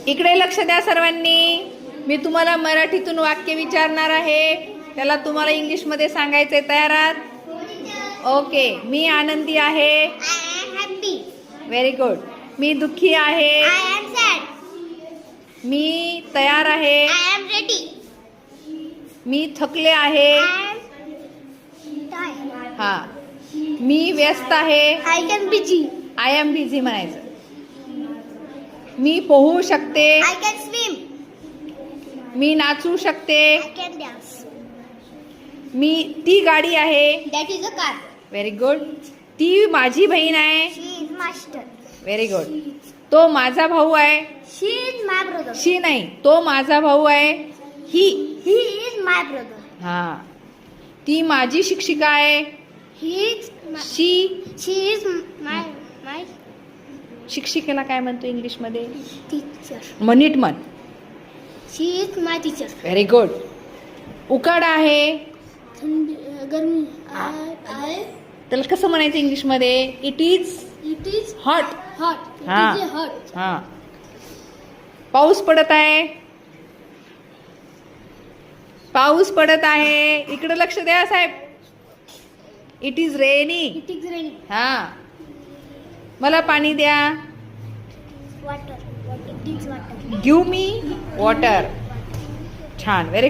इकडे लक्ष द्या सर्वांनी. मी तुम्हाला मराठीतून वाक्य विचारणार आहे, त्याला तुम्हाला इंग्लिश मध्ये सांगायचे. तयार आहात? ओके. मी आनंदी आहे. I am happy. Very good. मी दुःखी आहे. I am sad. मी तयार आहे. I am ready. मी थकले आहे. I am tired. हा. मी व्यस्त आहे. I am busy. I am busy म्हणायचं. मी पोहू शकते. I can swim. मी नाचू शकते. I can dance. ती गाडी आहे. That is a car. Very good. ती माझी बहीण आहे. She is master. Very good. तो माझा भाऊ आहे. She is my brother. शी नाही, तो माझा भाऊ आहे. ही. He is my brother. हा. ती माझी शिक्षिका आहे. He is my. She. She is my शिक्षिकेला काय म्हणतो इंग्लिश मध्ये? teacher. नीट म्हण. She is my teacher. Very good. उकाडा आहे. गर्मी. त्याला कसं म्हणायचं इंग्लिश मध्ये? It is It is hot. hot. It हा. is a hot. हा. पाऊस पडत आहे. पाऊस पडत आहे. इकडे लक्ष द्या साहेब. It is rainy. It is rain. हा. मला पाणी द्या. Water. It is water. Give me water. छान. Very good.